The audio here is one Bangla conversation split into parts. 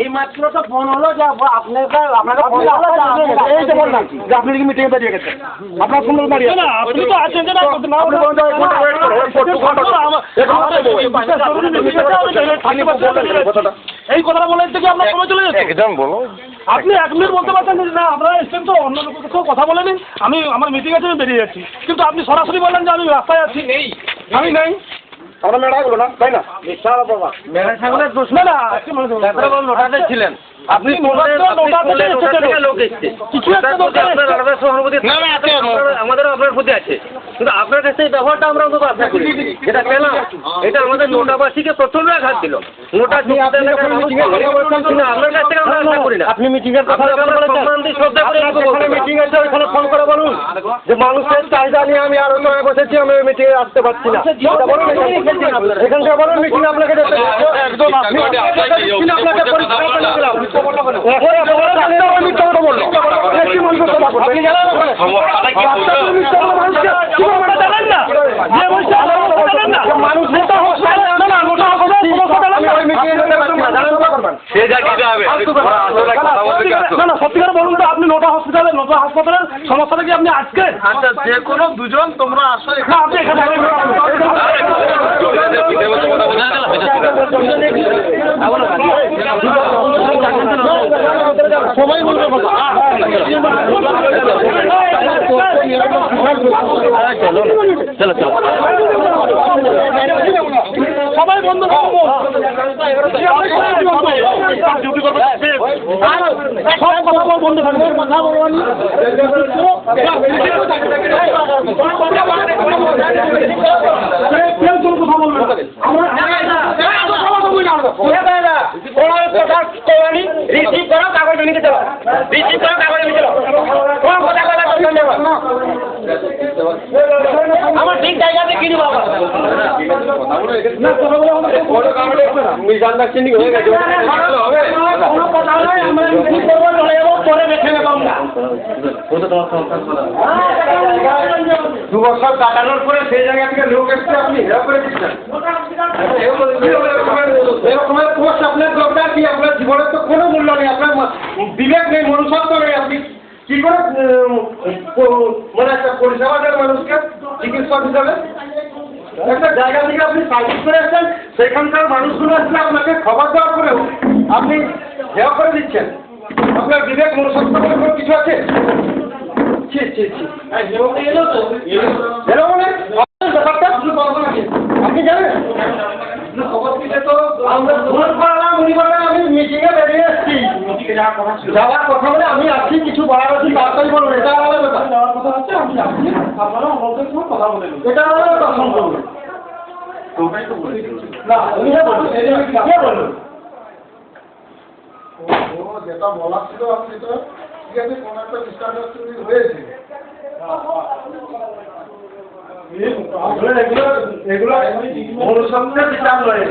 এই মাত্র তো ফোন হলো যে আপনাকে এই যে বললাম যে আপনি কি মিটিংয়ে দাঁড়িয়ে গেছেন, আপনার ফোন দাঁড়িয়ে না, আপনি তো আছেন যে এই কথাটা বলে থেকে আপনার সময় চলে যাচ্ছে। একদম বলো, আপনি 1 মিনিট বলতে পারছেন না, আপনারা এসছেন তো অন্য লোকের সাথে কথা বলে নিন, আমি আমার মিটিং আছে আমি বেরিয়ে যাচ্ছি, কিন্তু আপনি সরাসরি বললেন যে আমি রাস্তায় আছি। নেই, আমি নেই, আমরা মেয়েটাগুলো না তাই না, মেয়েটা ছাগলের দোষ না, লোটাতে ছিলেন আপনি, লোক এসছে কিছু আমাদেরও আপনার প্রতি আছে, কিন্তু আপনার কাছে এই ব্যবহারটা আমরা অন্তত আশা করি, যেটা কেন এটা আমাদের নোটাবাসীকে প্রচন্ড আঘাত দিল। নোটা আপনার কাছ থেকে আমরা আশা করি না। আপনি মিটিং এর কথা মিটিং আছে ওইখানে ফোন করে বলুন যে মানুষের চাহিদা নিয়ে আমি আরো নয় বসেছি, আমি মিটিং এ আসতে পারছি না, এখান থেকে বলুন মিটিং আপনাকে সত্যিকার বলুন তো আপনি নটা হাসপাতালের সমস্যাটা কি আপনি আজকে? আচ্ছা, যে কোনো দুজন তোমরা আসো আপনি এখানে সবাই বলবে সবাই বন্ধ বন্ধ থাকবে। রিসিভ করো, কাগজ নিতে চলো, রিসিভ করো, কাগজ নিতে চলো, আমার ঠিক জায়গাতে কিনি বাবা পরে দেখে নেব আমরা। 2 বছর কাটানোর পরে সেই জায়গা থেকে লোক এসছে, আপনি হেরা করে দিচ্ছেন। এরকমের পোস্ট আপনার দরকার কি? আপনার জীবনের তো কোনো মূল্য নেই, আপনার বিবেক নেই, মনুষ্যত্ব নেই, আপনি কি করে মানে একটা পরিষেবা দেন মানুষকে চিকিৎসক হিসাবে? একটা জায়গা থেকে আপনি সার্ভিস করে এসছেন, সেখানকার মানুষগুলো আসলে আপনাকে খবর দেওয়ার পরেও আপনি হেয়া করে দিচ্ছেন। আপনার বিবেক মনুষ্যত্ব বলে কোনো কিছু আছে? ব্যাপারটা আপনি জানেন আমি মিটিংয়ে বেরিয়ে এসেছি, যাওয়ার কথা বলে আমি আসছি, কিছু বলার আছে তাড়াতাড়ি বলুন, এটা আলাদা ব্যাপার। যাওয়ার কথা হচ্ছে আমি আসছি, আপনারা আমাদের সঙ্গে কথা বলে নিন, এটা আলাদা ব্যাপার। সম্পূর্ণ না বলুন যেটা বলার ছিল আপনি তো ঠিক আছে, কোনো একটা ডিস্টার্বেন্স হয়েছে, এগুলো মনুষ্যত্বের বিচার নয়।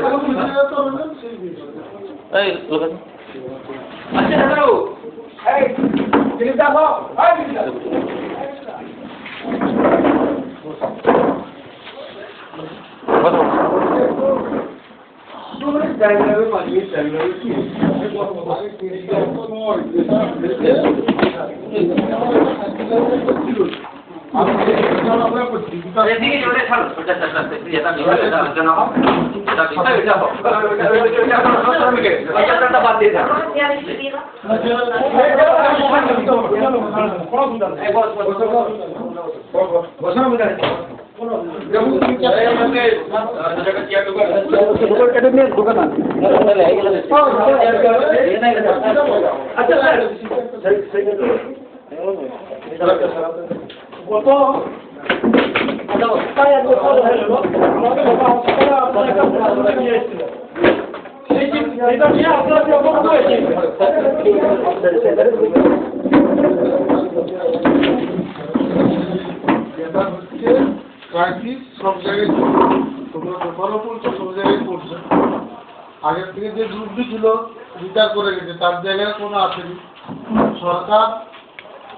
সব জায়গায় তোমরা দোকানও পড়ছো, সব জায়গায় পড়ছো। আগের থেকে যে গ্রুপটি ছিল বিচার করে গেছে, তার জায়গায় কোনো আসেনি। সরকার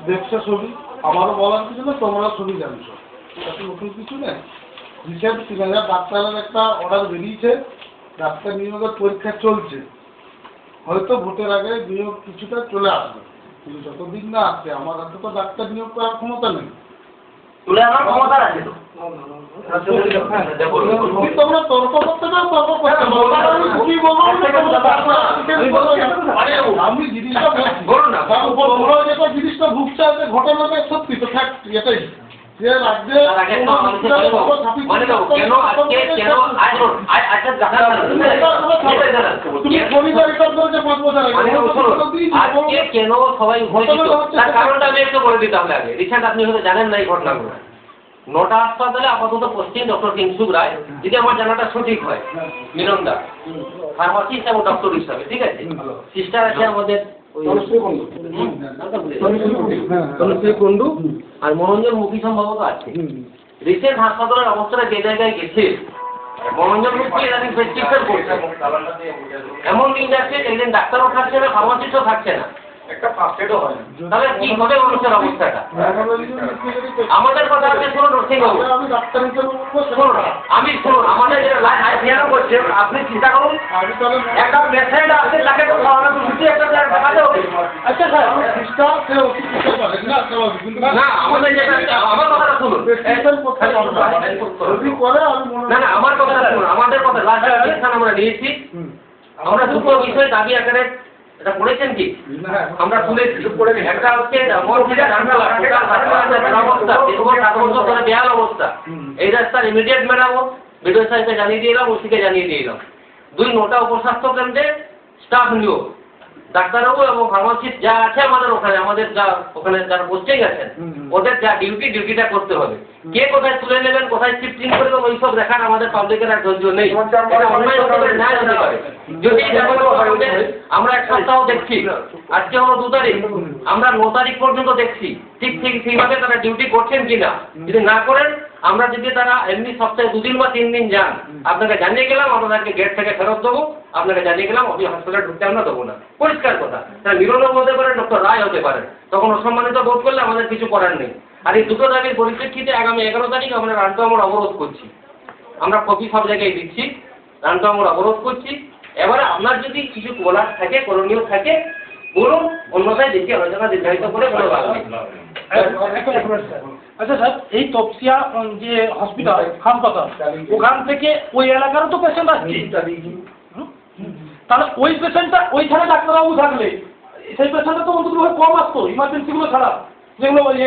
দেখছে ছবি, আমারও বলার কিছু না, তোমরা ছবি জানছো, এটা তো নতুন কিছু নেই। রিসেন্ট 3000 ডাক্তারের একটা অর্ডার বেরিয়েছে, ডাক্তার নিয়োগের পরীক্ষা চলছে, হয়তো ভোটের আগে নিয়োগ কিছুটা চলে আসবে, কিন্তু যতদিন না আসছে আমার হাতে তো ডাক্তার নিয়োগ করার ক্ষমতা নেই। তুলে আনার ক্ষমতা আছে তো। তোমরা তর্ক করতে না, তর্ক করতে কি বলবো আমি জিনিসটা বলুন না। তোমরা যেটা জিনিসটা ভুগছে আছে ঘটনাটা সত্যি তো ফ্যাক্ট এটাই যে রাজ্যে তুমি পরিবার করেছে 5 বছর আগে কেন সবাই তার কারণটা আমি একটু বলে দিতে হবে আগে। রিসেন্ট আপনি হয়তো জানেন না এই ঘটনাগুলো। 9টা হাসপাতালে আপাতত পোস্টিং ডক্টর কিংসুক রায়, যদি আমার জানাটা সঠিক হয়, মিলনদা ফার্মাসিস্ট এবং ডক্টর হিসাবে, ঠিক আছে। সিস্টার আছে আমাদের কুন্ডু আর মনোরঞ্জন মুখী সম্ভবত আছে। রিসেন্ট হাসপাতালের অবস্থাটা যে জায়গায় গেছে, মনোরঞ্জন মুখী এদানিং প্রেসক্রিপশন করছে, এমন দিন যাচ্ছে একদিন ডাক্তারও থাকছে না, ফার্মাসিস্টও থাকছে না, একটা ফার্স্ট এডও হয় না। তাহলে কি হবে মানুষের অবস্থাটা? আমাদের কথা হচ্ছে শুনুন নরসিংবাবু, আমি ডাক্তার হিসেবে শুনুন আমাদের যেটা লাইন করছে, আপনি চিন্তা করুন একটা পেশেন্ট আছে তাকে তো খাওয়ানো দুটি একটা দেখাতে হবে। আচ্ছা স্যার না আমাদের যেটা আমার কথাটা শুনুন, না না আমার কথাটা শুনুন, আমাদের কথা লাস্ট আমরা নিয়েছি, আমরা দুটো বিষয় দাবি আকারে এটা পড়েছেন কি আমরা শুনেছি। একটা হচ্ছে বেহাল অবস্থা, এই রাস্তার ইমিডিয়েট মেরামত বিডিও সাহেবকে জানিয়ে দিয়ে এলাম, ওসিকে জানিয়ে দিয়ে এলাম। 2 9টা উপস্বাস্থ্য কেন্দ্রে স্টাফ নিয়োগ, ডাক্তারবাবু এবং ফার্মাসিস্ট যা আছে আমাদের ওখানে, আমাদের যা ওখানে যারা পোস্টিং আছেন ওদের যা ডিউটিটা করতে হবে। কে কোথায় তুলে নেবেন, কোথায় শিফটিং করবেন, ওইসব দেখার আমাদের পাবলিকের আর ধৈর্য নেই। অন্যায় হতে পারে, ন্যায় হতে পারে। যদি আমরা 1 সপ্তাহ দেখছি, আজকে হলো 2 তারিখ, আমরা 9 তারিখ পর্যন্ত দেখছি ঠিক সেইভাবে তারা ডিউটি করছেন কিনা। যদি না করেন, আমরা যদি তারা এমনি সপ্তাহে 2 দিন বা 3 দিন যান, আপনাকে জানিয়ে গেলাম, আপনাদেরকে গেট থেকে ফেরত দেবো, আপনাকে জানিয়ে গেলাম আপনি হাসপাতালে ঢুকতে আমরা দেবো না। পরিষ্কার কথা। তারা মিলনও হতে পারে, ডক্টর রায় হতে পারে, তখন অসম্মানিত বোধ করলে আমাদের কিছু করার নেই। আর এই দুটো দাবির পরিপ্রেক্ষিতে আগামী 11 তারিখ আমরা রানটো আমরা অবরোধ করছি, আমরা কপি সব জায়গায় দিচ্ছি, রানটো আমরা অবরোধ করছি। এবারে আপনার যদি কিছু বলার থাকে, করণীয় থাকে বলুন, অন্যথায় দেখি আলোচনা নির্ধারিত করে কোনো লাভ নেই। আচ্ছা স্যার, এই তপসিয়া যে হসপিটাল হাসপাতাল, ওখান থেকে ওই এলাকারও তো পেশেন্ট আসছে, তাহলে ওই পেশেন্টটা ওইখানে ডাক্তারবাবু থাকলে সেই পেশেন্টটা তো অন্তত কম আসতো, ইমার্জেন্সিগুলো ছাড়া, যেগুলো ওই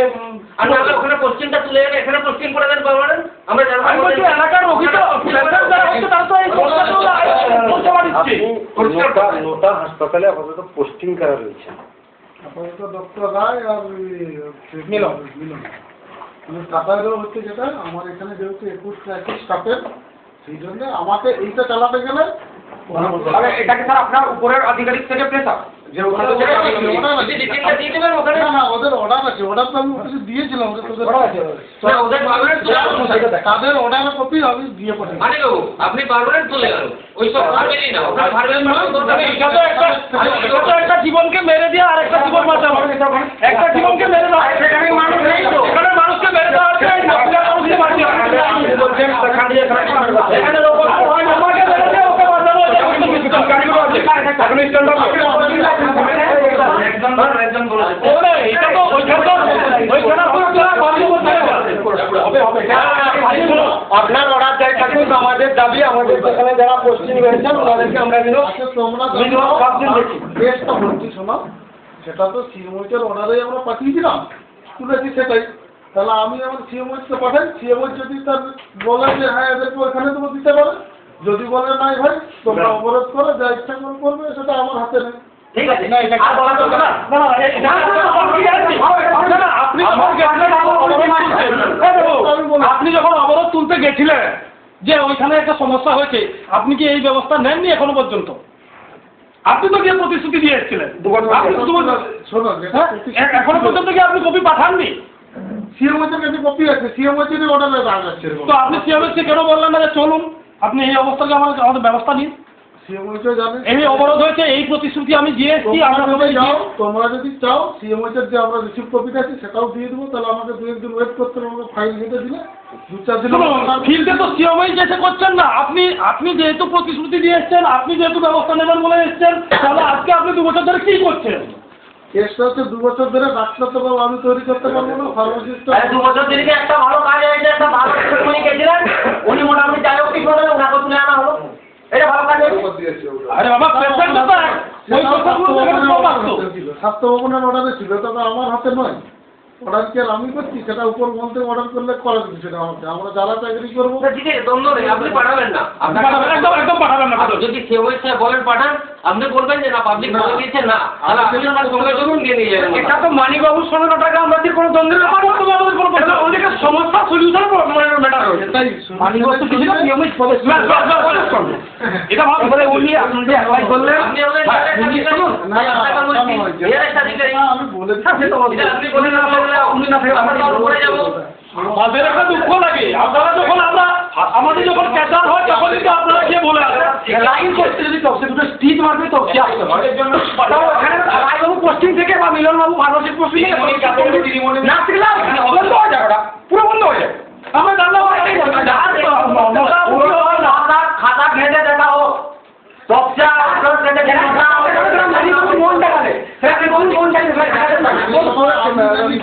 ওখানে পোস্টিংটা তুলে যাবে, এখানে পোস্টিং করে দেন পারবেন। আমরা এলাকার রোগী তো তারা তো এই পরিষেবা দিচ্ছে। 9টা হাসপাতালে আপাতত পোস্টিং করা রয়েছে, আপাতত ডক্টর রায় আর মিলন টাকারও হচ্ছে যেটা আমার এখানে যেহেতু 21 স্টাফের, সেই জন্য আমাকে এইটা চালাতে গেলে এটাকে স্যার আপনার উপরের আধিকারিক থেকে প্রেসার যে ওদের অর্ডার আছে, অর্ডার তো আমি কিছু দিয়েছিলাম, তাদের অর্ডারের কপি আমি দিয়ে পাঠাই। আপনি পারবেন তুলে গেল ওইসব পারবেনই না, একটা জীবনকে মেরে দিয়ে আর একটা জীবন বাঁচানো, একটা জীবনকে মেরে দেওয়া, এখানে মানুষকে মেরে দেওয়া হচ্ছে, এখানে লোক আমাকে মেরে দিয়ে ওকে বাঁচানো আপনার অর্ডার যাই থাকুন, আমাদের দাবি আমাদের সেখানে যারা পোস্টিং রয়েছেন ওনাদেরকে আমরা কেসটা বলছি শোনো, সেটা তো সিএমওইচের অর্ডারেই আমরা পাঠিয়েছিলাম, তুলেছি সেটাই। তাহলে আমি আমার সিএমওইচকে পাঠাই, সিএমওইচ যদি তার বলে যে হ্যাঁ এদেরকে ওইখানে তুমি দিতে পারে, যদি বলে নাই ভাই তোমরা অবরোধ করে যা ইচ্ছা করবে, সেটা আমার হাতে নেই। ঠিক আছে, আপনি যখন অবরোধ তুলতে গেছিলেন যে ওইখানে একটা সমস্যা হয়েছে, আপনি কি এই ব্যবস্থা নেননি এখনো পর্যন্ত? আপনি তো গিয়ে প্রতিশ্রুতি দিয়ে এসেছিলেন, এখনো পর্যন্ত কি আপনি কপি পাঠাননি? সিএমওইচের কাছে কপি আছে, সিএমওইচের অর্ডারে আসছে। তো আপনি সিএমওইচকে কেন বললেন না যে চলুন আপনি এই অবস্থাকে আমাদের ব্যবস্থা নিন? সিএমওইটা জানে। এই অবরোধ হয়েছে, এই প্রতিশ্রুতি আমি দিয়ে এসেছি, আমরা সবাই তোমরা যদি চাও সিএমওইটার যে আমরা রিসিভ কপিটা আছে সেটাও দিয়ে দেবো, তাহলে আমাকে 2-1 দিন ওয়েট করতে হবে, ফাইল কেটে দিলে 2-4 দিন। ফিল্ডে তো সিএমআই যেতে করছেন না, আপনি যেহেতু প্রতিশ্রুতি দিয়ে এসছেন, আপনি যেহেতু ব্যবস্থা নেবেন বলে এসছেন, তাহলে আজকে আপনি 2 বছর ধরে কি করছেন? কেসটা হচ্ছে 2 বছর ধরে ডাক্তার তো বাবু আমি তৈরি করতে পারবো না, ফার্মাসিস্ট। 2 বছর দিকে একটা ভালো কাজ হয়েছে, একটা ভালো উনি গেছিলেন, উনি মোটামুটি যাই হোক ঠিক করে ওনাকে তুলে আনা হলো, এটা ভালো কাজ হয়েছে। আরে বাবা, পেশেন্ট তো ওই কথাগুলো স্বাস্থ্য ভবনের অর্ডারে ছিল, তবে আমার হাতে নয়। অর্ডার কি আর আমি করছি? সেটা উপর মন্ত্রী অর্ডার করলে করা কিছু সেটা আমাকে, আমরা যারা চাকরি করবো। ঠিক আছে, দ্বন্দ্ব নেই, আপনি পাঠাবেন না, একদম পাঠাবেন না। যদি সিওএই সাহেব বলেন পাঠান, আপনি বলবেন যে না পাবলিক বলে দিয়েছে না, তাহলে আপনি ওনার সঙ্গে যখন দিয়ে নিয়ে যাবেন। এটা তো মানিকবাবুর সঙ্গে টাকা আমাদের কোনো দ্বন্দ্বের ব্যাপার না, আমাদের কোনো ওদিকে সমস্যা সলিউশন ম্যাটার রয়েছে। মানিকবাবু তো কিছু না, নিয়মিত এটা ভালো বলে উনি আপনাদের অ্যাডভাইস করলেন। আপনি আমাদের টাকা বলছি এর একটা অধিকারী আমি বলে আপনি বলেন না, উনি না থাকে আমরা তো উপরে যাবো। আমাদের একটা দুঃখ লাগে, আপনারা যখন আমাদের যখন ক্যান্সার হয় তখন কিন্তু আপনারা গিয়ে বলে লাইন করতে যদি তফসে দুটো স্টিচ মারবে তফসে আসতে হয়। এখানে রায়বাবু পোস্টিং থেকে বা মিলনবাবু ফার্মাসির পোস্টিং থেকে না থাকলে বন্ধ হয়ে যাবে, পুরো বন্ধ হয়ে যাবে। আমরা জানলাম খাতা ঘেঁটে দেখা হোক, তফসা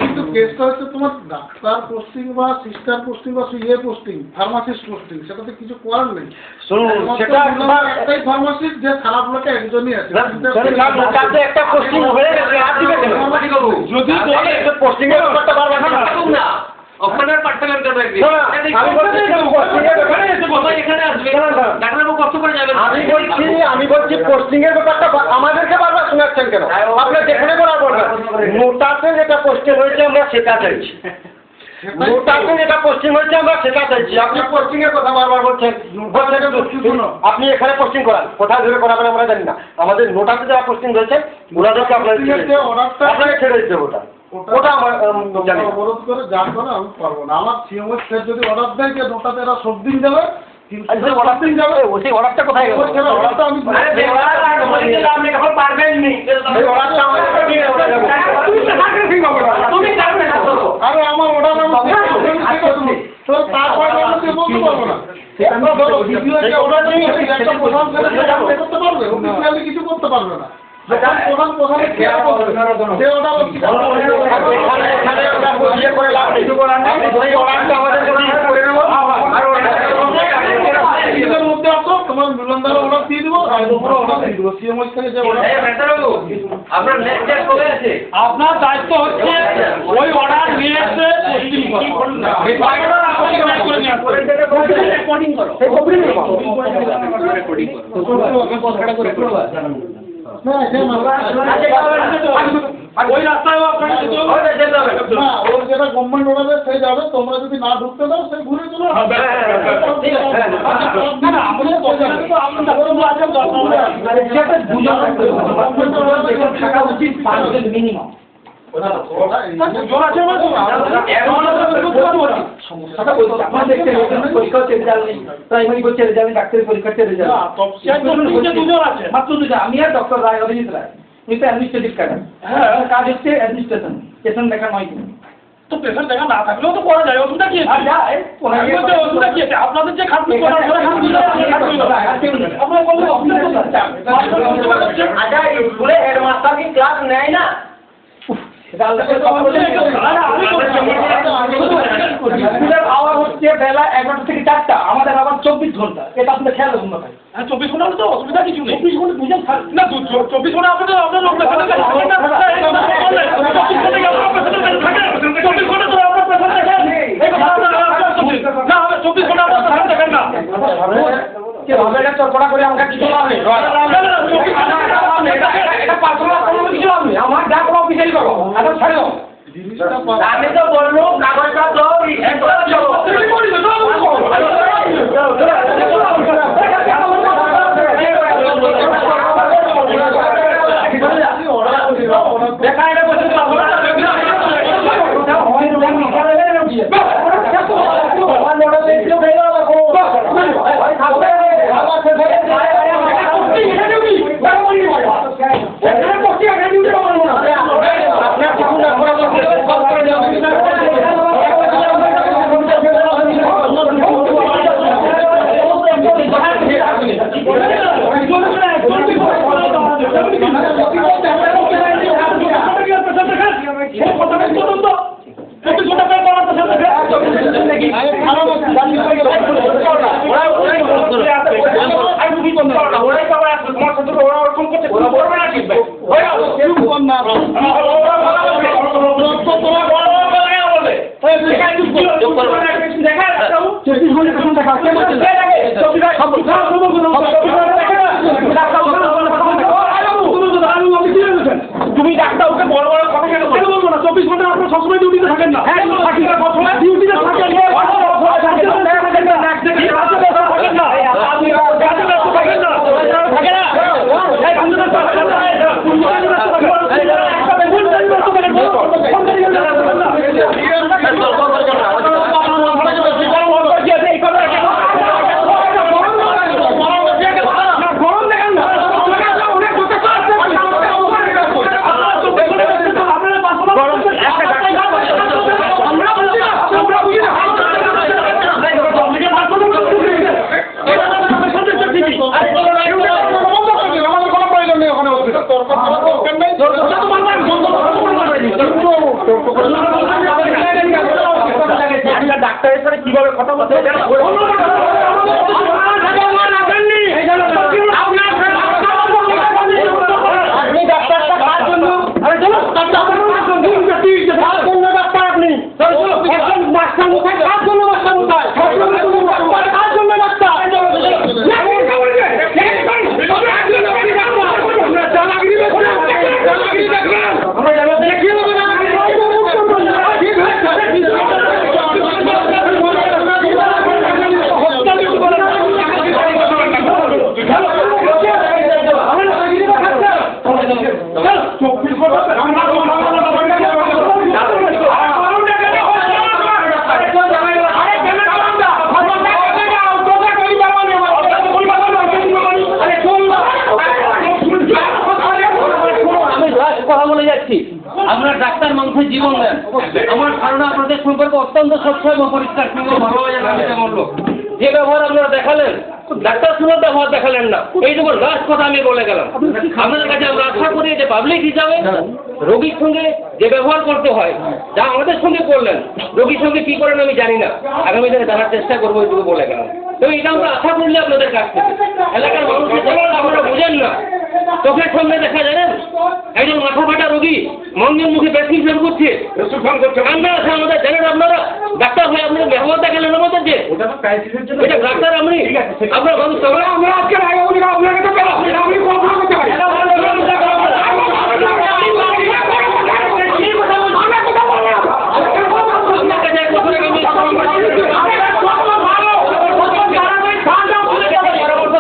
কিন্তু কেসটা হচ্ছে তোমার ডাক্তার পোস্টিং বা সিস্টার পোস্টিং বা ইয়ে পোস্টিং, ফার্মাসিস্ট পোস্টিং, সেটাতে কিছু করার নেই। সেটা একটাই ফার্মাসিস্ট, যে খারাপ লোকে একজনই আছে। একটা পোস্টিং হয়ে গেছে, আর দিবে কেন? যদি বলে পোস্টিং এর ব্যাপারটা বারবার না ওখানে পাঠাবেন কেন একদিন? আমি বলছি এখানে আসবে, ডাক্তারবাবু কষ্ট করে যাবেন। আমি বলছি পোস্টিং এর ব্যাপারটা আমাদেরকে বারবার শোনাচ্ছেন কেন? আপনার যেখানে বলার বলবেন, নোটাসে যেটা পোস্টিং হয়েছে আমরা সেটা চাইছি, নোটাসে যেটা পোস্টিং হয়েছে আমরা সেটা চাইছি। আপনি পোস্টিং এর কথা বারবার বলছেন, আপনি এখানে পোস্টিং করান, কোথায় ধরে করাবেন আমরা জানি না। আমাদের নোটাসে যারা পোস্টিং হয়েছে ওনাদেরকে আপনাকে ছেড়ে দিতে ওটা ওটা আমার জানি না। অবরোধ করে যা করে আমি পারবো না। আমার সিএমএস স্যার যদি অর্ডার দেয় যে নোটাতে এরা সব দিন যাবে, সেই অর্ডারটা কোথায় গেল? অর্ডারটা আমি আপনি এখন পারবেন নি, আরে আমার অর্ডার আমি তারপরে আমি বলতে পারবো না। একটা প্রধান করতে পারবে, অফিসিয়ালি কিছু করতে পারবে না। যখন প্রধানের খেয়াল করবে সে অর্ডার মধ্যে আসো, তোমার মিলনদার অর্ডার দিয়ে দেবো, অর্ডার দিয়ে দেবো সিএমএস থেকে যে আপনার নেক্সট ডেট কবে আছে? আপনার দায়িত্ব হচ্ছে ওই অর্ডার নিয়ে এসে রেকর্ডিং করো। ওই রাস্তায় না, ওর যেটা গভর্নমেন্ট অর্ডার সে যাবে, তোমরা যদি না ঢুকতে দাও সে ঘুরে চলে থাকা উচিত মিনিমাম। পরীক্ষা হচ্ছে রেজাল্ট নেই, প্রাইমারি করছে রেজাল্ট নেই, ডাক্তারি পরীক্ষা হচ্ছে রেজাল্ট মাত্র দুজন, আমি আর ডক্টর রায় অভিজিৎ রায়, উনি তো অ্যাডমিনিস্ট্রেটিভ ক্যাডার। হ্যাঁ, কাজ হচ্ছে অ্যাডমিনিস্ট্রেশন, পেশেন্ট দেখা নয় কিন্তু। তো পেশেন্ট দেখা না থাকলেও তো করা যায়, অসুবিধা কি আছে? অসুবিধা কি আছে? আপনাদের যে খাটনি করার আপনারা বললেন আচ্ছা, স্কুলে হেডমাস্টার কি ক্লাস নেয় না? আবার হচ্ছে বেলা 11টা থেকে 4টা, আমাদের আবার 24 ঘন্টা, এটা আপনাদের খেয়াল রাখুন না ভাই। 24 ঘন্টা হলে তো অসুবিধা কিছু নেই। 24 ঘন্টা দুজন থাকবে না, 24 ঘন্টা আপনাদের আপনার লোক পেশেন্ট থাকে, 24 ঘন্টা তো আপনার পেশেন্ট দেখেন, না 24 ঘন্টা আপনার পেশেন্ট দেখেন না। চটপটা করে আমাকে কিছু হবে, এটা পার্সোনাল কোনো কিছু হবে, আমার যা কোনো অফিসিয়ালি করো, এখন ছাড়ো। আমি তো বললো কাগজটা তো দেখা এটা বলছে তুমি ডাক্তার ওকে বড় বড় কথা কেন বলবো না? 24 ঘন্টা আপনার সবসময় ডিউটিতে থাকেন না? হ্যাঁ ডিউটিতে থাকেন ডাক্তারের সাথে কিভাবে কথা বলতে আপনি ডাক্তারটা কার জন্য? আরে চলো ডাক্তার আপনি মাস্টার মুখায় কার জন্য মাস্টার মুখায় কার জন্য ডাক্তার আপনার ডাক্তার মানুষের জীবন দেন। আমার ধারণা আপনাদের সম্পর্কে অত্যন্ত স্বচ্ছ এবং পরিষ্কার মূল্য যে ব্যবহার আপনারা দেখালেন, ডাক্তার শুনে ব্যবহার দেখালেন না, এইটুকু লাস্ট কথা আমি বলে গেলাম। আপনাদের কাছে আমরা আশা করি যে পাবলিক হিসাবে রোগীর সঙ্গে যে ব্যবহার করতে হয়, যা আমাদের সঙ্গে করলেন, রোগীর সঙ্গে কি করেন আমি জানি না, আগামী দিনে জানার চেষ্টা করবো, এইটুকু বলে গেলাম। তো এটা আমরা আশা করলে আপনাদের কাছ থেকে এলাকার মানুষের জন্য আপনারা বোঝেন না, চোখের সামনে দেখা জানেন একজন মাথা ফাটা রোগী মঙ্গের মুখে প্রেসক্রিপশন করছে, কান্না আছে আমাদের জানেন আপনারা, ডাক্তার হয়ে আপনাদের ব্যবহার দেখালেন আমাদের যে এটা ডাক্তার আপনি আপনার মানুষ আমরা আজকে আপনাকে তো আপনি কল্পনা করতে পারি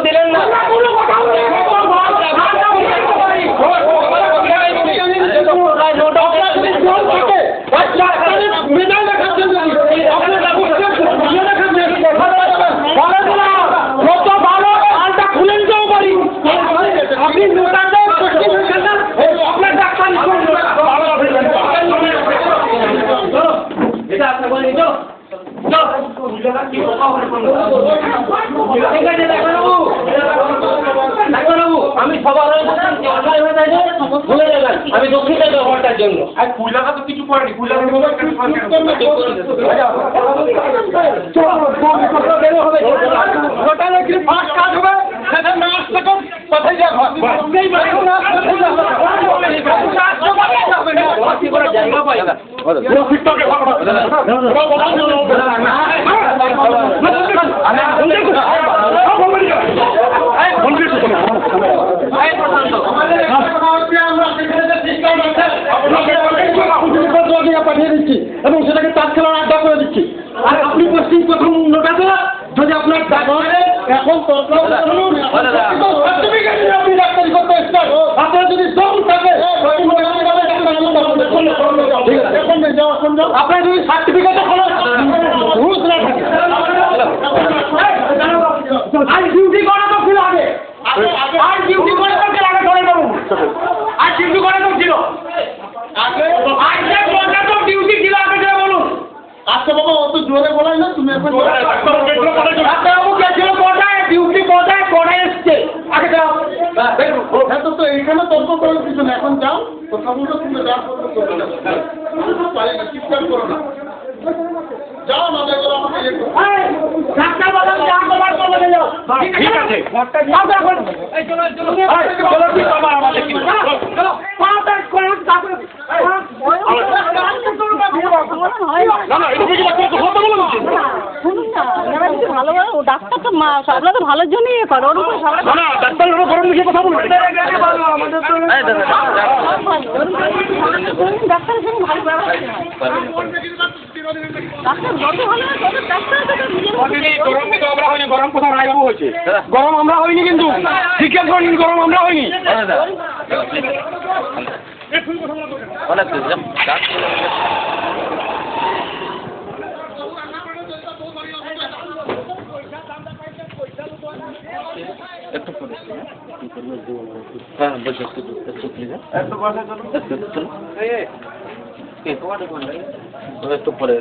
দিলেন না আমি সবার ভুলে যাবেন, আমি দুঃখিত ব্যবহারটার জন্য। আর কুইলাকা তো কিছু করেনি, কুইলাকা জায়গা পাই পাঠিয়ে দিচ্ছি এবং সেটাকে তাৎক্ষণিক আড্ডা করে দিচ্ছি। আর আপনি পশ্চিম প্রথম নোটাতে যদি আপনার এখন আপনার যদি দম থাকে আপনার যদি সার্টিফিকেট রুলস না থাকে আর ডিউটি করা তো ছিল আগে, আর ডিউটি করে তো ছিল আগে করে দেবো, আর ডিউটি করে তো ছিল আগে, আর ডিউটি ছিল আগে ডাক্তারবাবু গেছিল কোটায়, ডিউটি কোটায় এসছে। আগে যাও। হ্যাঁ তো এইখানে তর্ক করার কিছু না, এখন যাও কথা বলতে তুমি যা করতে করতে যাও। পারি না, চিৎকার করো না, যাও না দেখো আমাকে ইয়ে করো। ডাক্তার বলেন যা করবার করবে যাও। ঠিক আছে। যাও এখন। এই চলো চলো। চলো ঠিক আমার আমাদের কি চলো। পাউডার করে তারপরে না না এটা কি কথা বলে দিচ্ছি শুনুন না, আপনারা যদি ভালো ও ডাক্তার তো আপনারা তো ভালোর জন্যই ইয়ে করে, ওর উপরে সবাই না না ডাক্তার গরম দেখে কথা বলবেন ডাক্তারের সঙ্গে ভালো ব্যবহার হয়। ডাক্তার যত ভালো হয় তত ডাক্তার গরম কিন্তু আমরা হয়নি, গরম কোথাও রায়বাবু হয়েছে, গরম আমরা হয়নি, কিন্তু জিজ্ঞেস করেন গরম আমরা হয়নি। একটু পরে